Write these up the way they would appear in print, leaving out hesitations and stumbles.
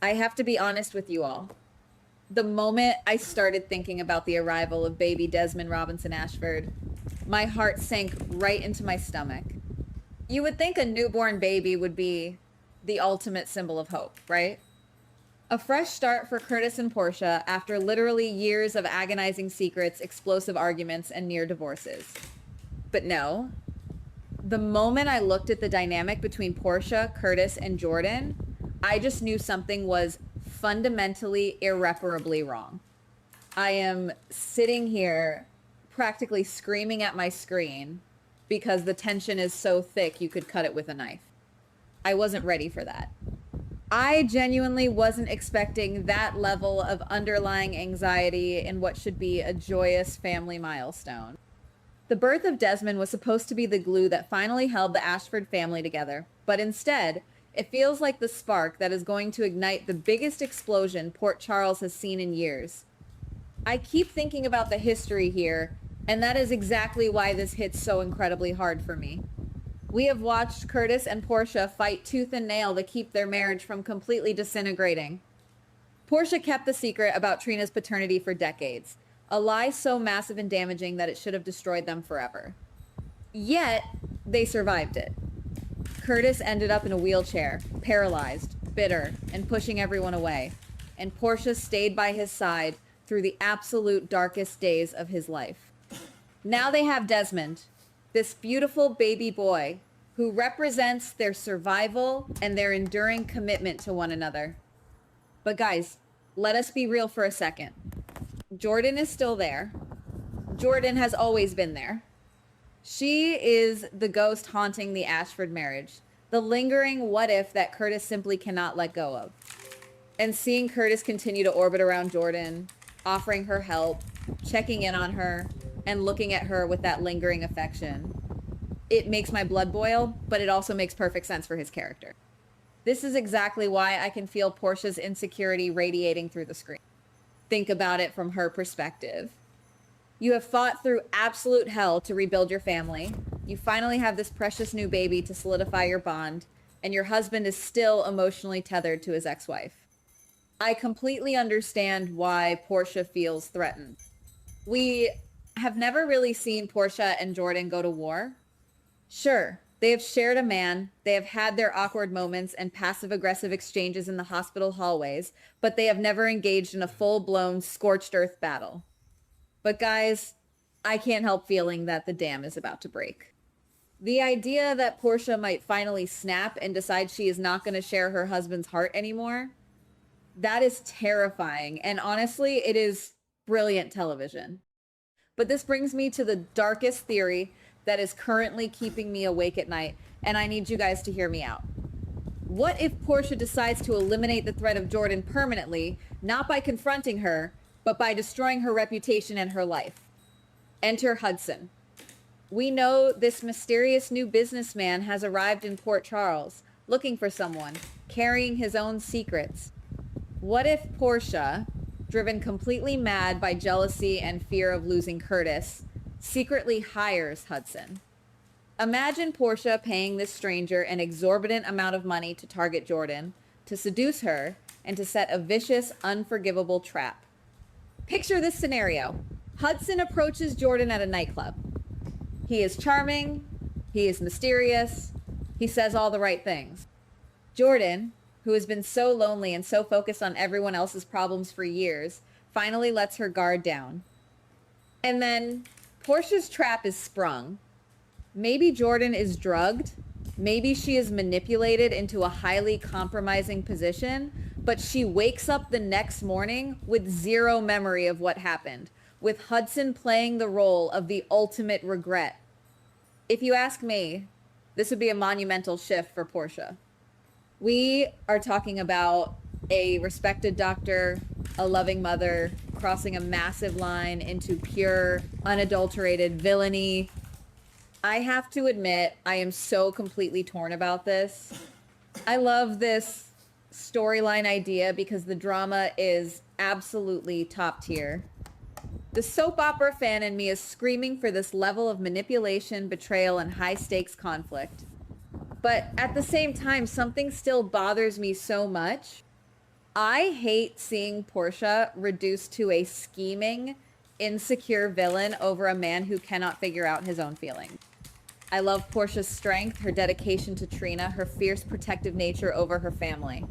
I have to be honest with you all. The moment I started thinking about the arrival of baby Desmond Robinson Ashford, my heart sank right into my stomach. You would think a newborn baby would be the ultimate symbol of hope, right? A fresh start for Curtis and Portia after literally years of agonizing secrets, explosive arguments, and near divorces. But no, the moment I looked at the dynamic between Portia, Curtis, and Jordan, I just knew something was fundamentally, irreparably wrong. I am sitting here practically screaming at my screen because the tension is so thick you could cut it with a knife. I wasn't ready for that. I genuinely wasn't expecting that level of underlying anxiety in what should be a joyous family milestone. The birth of Desmond was supposed to be the glue that finally held the Ashford family together, but instead, it feels like the spark that is going to ignite the biggest explosion Port Charles has seen in years. I keep thinking about the history here, and that is exactly why this hits so incredibly hard for me. We have watched Curtis and Portia fight tooth and nail to keep their marriage from completely disintegrating. Portia kept the secret about Trina's paternity for decades, a lie so massive and damaging that it should have destroyed them forever. Yet, they survived it. Curtis ended up in a wheelchair, paralyzed, bitter, and pushing everyone away. And Portia stayed by his side through the absolute darkest days of his life. Now they have Desmond, this beautiful baby boy who represents their survival and their enduring commitment to one another. But guys, let us be real for a second. Jordan is still there. Jordan has always been there. She is the ghost haunting the Ashford marriage, the lingering what if that Curtis simply cannot let go of. And seeing Curtis continue to orbit around Jordan, offering her help, checking in on her, and looking at her with that lingering affection, it makes my blood boil, but it also makes perfect sense for his character. This is exactly why I can feel Portia's insecurity radiating through the screen. Think about it from her perspective. You have fought through absolute hell to rebuild your family. You finally have this precious new baby to solidify your bond, and your husband is still emotionally tethered to his ex-wife. I completely understand why Portia feels threatened. We have never really seen Portia and Jordan go to war. Sure, they have shared a man, they have had their awkward moments and passive-aggressive exchanges in the hospital hallways, but they have never engaged in a full-blown scorched earth battle. But guys, I can't help feeling that the dam is about to break. The idea that Portia might finally snap and decide she is not going to share her husband's heart anymore, that is terrifying. And honestly, it is brilliant television. But this brings me to the darkest theory that is currently keeping me awake at night, and I need you guys to hear me out. What if Portia decides to eliminate the threat of Jordan permanently, not by confronting her, but by destroying her reputation and her life? Enter Hudson. We know this mysterious new businessman has arrived in Port Charles, looking for someone, carrying his own secrets. What if Portia, driven completely mad by jealousy and fear of losing Curtis, secretly hires Hudson? Imagine Portia paying this stranger an exorbitant amount of money to target Jordan, to seduce her, and to set a vicious, unforgivable trap. Picture this scenario. Hudson approaches Jordan at a nightclub. He is charming, he is mysterious, he says all the right things. Jordan, who has been so lonely and so focused on everyone else's problems for years, finally lets her guard down. And then Portia's trap is sprung. Maybe Jordan is drugged, maybe she is manipulated into a highly compromising position, but she wakes up the next morning with zero memory of what happened, with Hudson playing the role of the ultimate regret. If you ask me, this would be a monumental shift for Portia. We are talking about a respected doctor, a loving mother, crossing a massive line into pure, unadulterated villainy. I have to admit, I am so completely torn about this. I love this storyline idea because the drama is absolutely top tier. The soap opera fan in me is screaming for this level of manipulation, betrayal, and high-stakes conflict. But at the same time, something still bothers me so much. I hate seeing Portia reduced to a scheming, insecure villain over a man who cannot figure out his own feelings. I love Portia's strength, her dedication to Trina, her fierce protective nature over her family.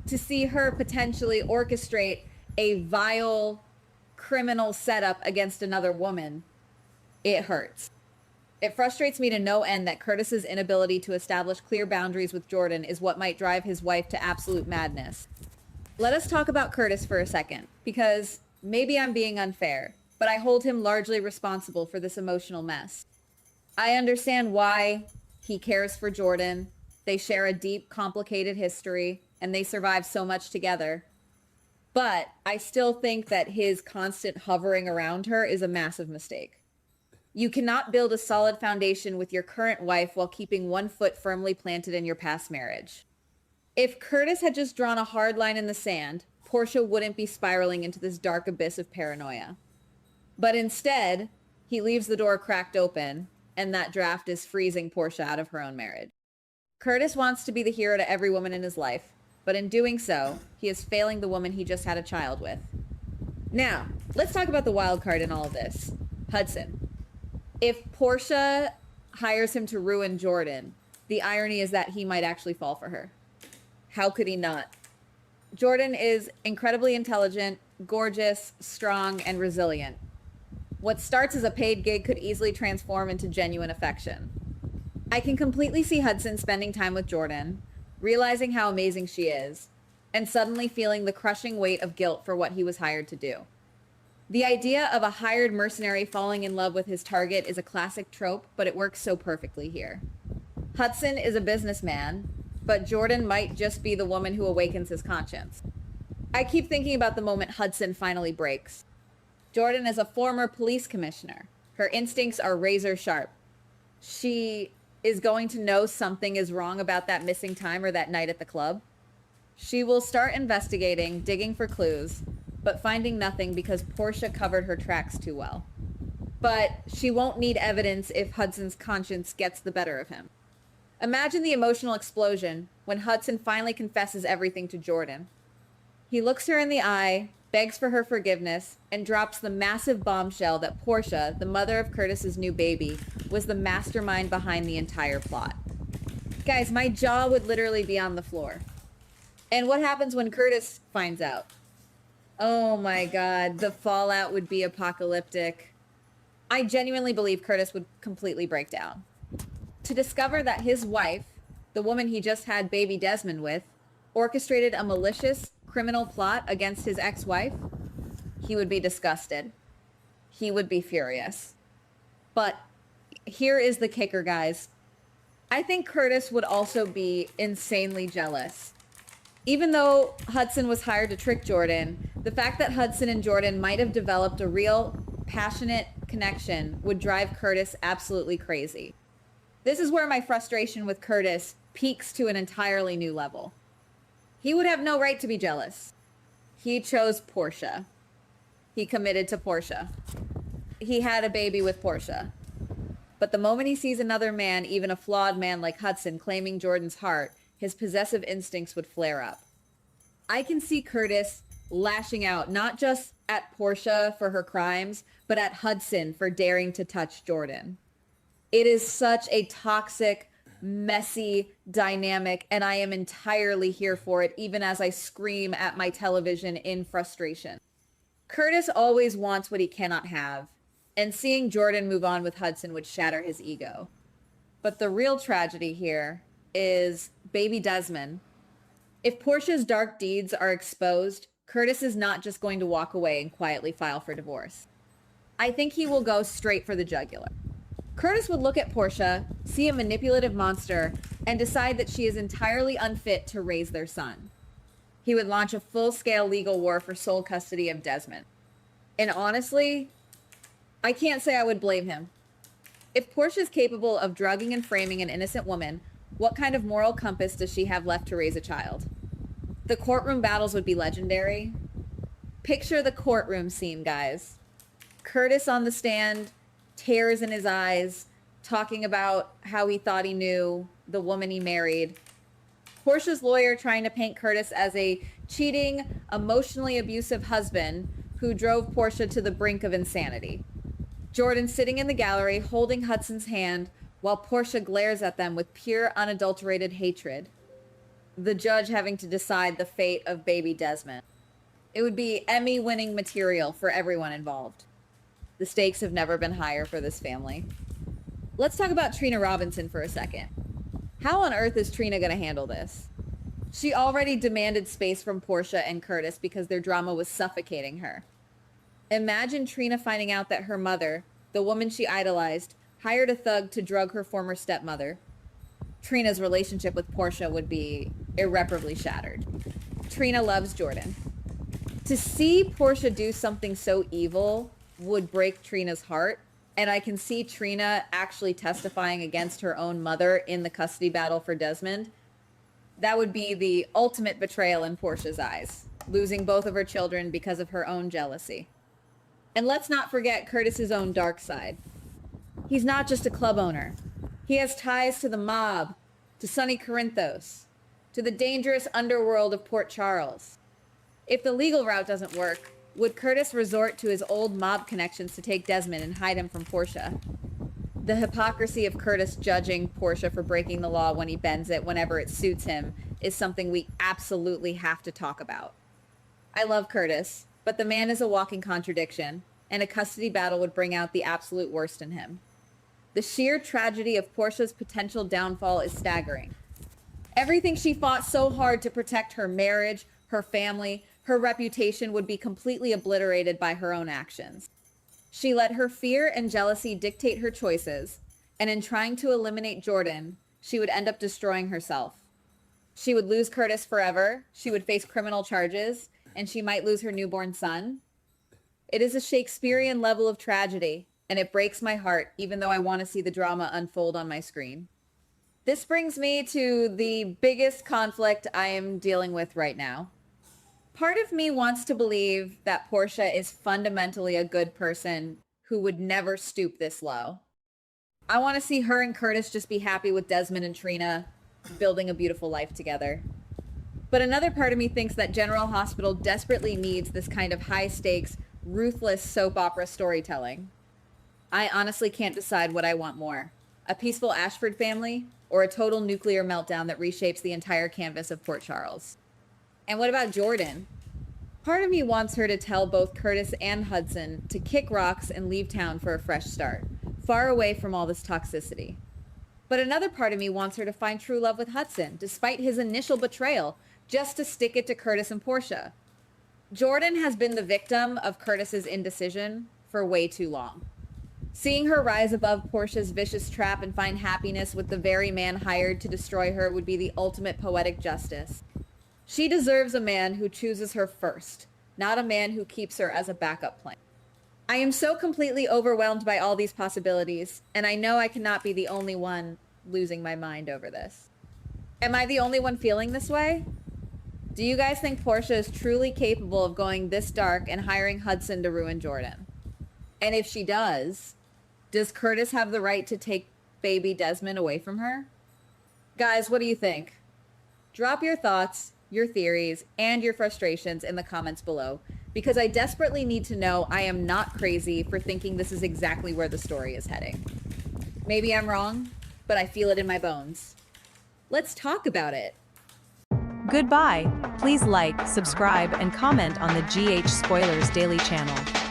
To see her potentially orchestrate a vile criminal setup against another woman, it hurts. It frustrates me to no end that Curtis's inability to establish clear boundaries with Jordan is what might drive his wife to absolute madness. Let us talk about Curtis for a second, because maybe I'm being unfair, but I hold him largely responsible for this emotional mess. I understand why he cares for Jordan. They share a deep, complicated history, and they survive so much together. But I still think that his constant hovering around her is a massive mistake. You cannot build a solid foundation with your current wife while keeping one foot firmly planted in your past marriage. If Curtis had just drawn a hard line in the sand, Portia wouldn't be spiraling into this dark abyss of paranoia. But instead, he leaves the door cracked open, and that draft is freezing Portia out of her own marriage. Curtis wants to be the hero to every woman in his life, but in doing so, he is failing the woman he just had a child with. Now, let's talk about the wild card in all of this. Hudson. If Portia hires him to ruin Jordan, the irony is that he might actually fall for her. How could he not? Jordan is incredibly intelligent, gorgeous, strong, and resilient. What starts as a paid gig could easily transform into genuine affection. I can completely see Hudson spending time with Jordan, realizing how amazing she is, and suddenly feeling the crushing weight of guilt for what he was hired to do. The idea of a hired mercenary falling in love with his target is a classic trope, but it works so perfectly here. Hudson is a businessman, but Jordan might just be the woman who awakens his conscience. I keep thinking about the moment Hudson finally breaks. Jordan is a former police commissioner. Her instincts are razor sharp. She is going to know something is wrong about that missing time or that night at the club. She will start investigating, digging for clues, but finding nothing because Portia covered her tracks too well. But she won't need evidence if Hudson's conscience gets the better of him. Imagine the emotional explosion when Hudson finally confesses everything to Jordan. He looks her in the eye, begs for her forgiveness, and drops the massive bombshell that Portia, the mother of Curtis's new baby, was the mastermind behind the entire plot. Guys, my jaw would literally be on the floor. And what happens when Curtis finds out? Oh my God, the fallout would be apocalyptic. I genuinely believe Curtis would completely break down. To discover that his wife, the woman he just had baby Desmond with, orchestrated a malicious criminal plot against his ex-wife, he would be disgusted. He would be furious. But here is the kicker, guys. I think Curtis would also be insanely jealous. Even though Hudson was hired to trick Jordan, the fact that Hudson and Jordan might have developed a real, passionate connection would drive Curtis absolutely crazy. This is where my frustration with Curtis peaks to an entirely new level. He would have no right to be jealous. He chose Portia. He committed to Portia. He had a baby with Portia. But the moment he sees another man, even a flawed man like Hudson, claiming Jordan's heart, his possessive instincts would flare up. I can see Curtis lashing out, not just at Portia for her crimes, but at Hudson for daring to touch Jordan. It is such a toxic, messy dynamic, and I am entirely here for it, even as I scream at my television in frustration. Curtis always wants what he cannot have, and seeing Jordan move on with Hudson would shatter his ego. But the real tragedy here is baby Desmond. If Portia's dark deeds are exposed, Curtis is not just going to walk away and quietly file for divorce. I think he will go straight for the jugular. Curtis would look at Portia, see a manipulative monster, and decide that she is entirely unfit to raise their son. He would launch a full-scale legal war for sole custody of Desmond. And honestly, I can't say I would blame him. If Portia is capable of drugging and framing an innocent woman, what kind of moral compass does she have left to raise a child? The courtroom battles would be legendary. Picture the courtroom scene, guys. Curtis on the stand, tears in his eyes, talking about how he thought he knew the woman he married. Portia's lawyer trying to paint Curtis as a cheating, emotionally abusive husband who drove Portia to the brink of insanity. Jordan sitting in the gallery holding Hudson's hand while Portia glares at them with pure, unadulterated hatred. The judge having to decide the fate of baby Desmond. It would be Emmy-winning material for everyone involved. The stakes have never been higher for this family. Let's talk about Trina Robinson for a second. How on earth is Trina going to handle this? She already demanded space from Portia and Curtis because their drama was suffocating her. Imagine Trina finding out that her mother, the woman she idolized, hired a thug to drug her former stepmother. Trina's relationship with Portia would be irreparably shattered. Trina loves Jordan. To see Portia do something so evil would break Trina's heart, and I can see Trina actually testifying against her own mother in the custody battle for Desmond. That would be the ultimate betrayal in Portia's eyes, losing both of her children because of her own jealousy. And let's not forget Curtis's own dark side. He's not just a club owner. He has ties to the mob, to Sonny Corinthos, to the dangerous underworld of Port Charles. If the legal route doesn't work, would Curtis resort to his old mob connections to take Desmond and hide him from Portia? The hypocrisy of Curtis judging Portia for breaking the law when he bends it whenever it suits him is something we absolutely have to talk about. I love Curtis, but the man is a walking contradiction, and a custody battle would bring out the absolute worst in him. The sheer tragedy of Portia's potential downfall is staggering. Everything she fought so hard to protect, her marriage, her family, her reputation, would be completely obliterated by her own actions. She let her fear and jealousy dictate her choices, and in trying to eliminate Jordan, she would end up destroying herself. She would lose Curtis forever, she would face criminal charges, and she might lose her newborn son. It is a Shakespearean level of tragedy, and it breaks my heart, even though I want to see the drama unfold on my screen. This brings me to the biggest conflict I am dealing with right now. Part of me wants to believe that Portia is fundamentally a good person who would never stoop this low. I want to see her and Curtis just be happy with Desmond and Trina building a beautiful life together. But another part of me thinks that General Hospital desperately needs this kind of high-stakes, ruthless soap opera storytelling. I honestly can't decide what I want more. A peaceful Ashford family or a total nuclear meltdown that reshapes the entire canvas of Port Charles. And what about Jordan? Part of me wants her to tell both Curtis and Hudson to kick rocks and leave town for a fresh start, far away from all this toxicity. But another part of me wants her to find true love with Hudson, despite his initial betrayal, just to stick it to Curtis and Portia. Jordan has been the victim of Curtis's indecision for way too long. Seeing her rise above Portia's vicious trap and find happiness with the very man hired to destroy her would be the ultimate poetic justice. She deserves a man who chooses her first, not a man who keeps her as a backup plan. I am so completely overwhelmed by all these possibilities, and I know I cannot be the only one losing my mind over this. Am I the only one feeling this way? Do you guys think Portia is truly capable of going this dark and hiring Hudson to ruin Jordan? And if she does Curtis have the right to take baby Desmond away from her? Guys, what do you think? Drop your thoughts, your theories, and your frustrations in the comments below, because I desperately need to know I am not crazy for thinking this is exactly where the story is heading. Maybe I'm wrong, but I feel it in my bones. Let's talk about it. Goodbye. Please like, subscribe, and comment on the GH Spoilers Daily channel.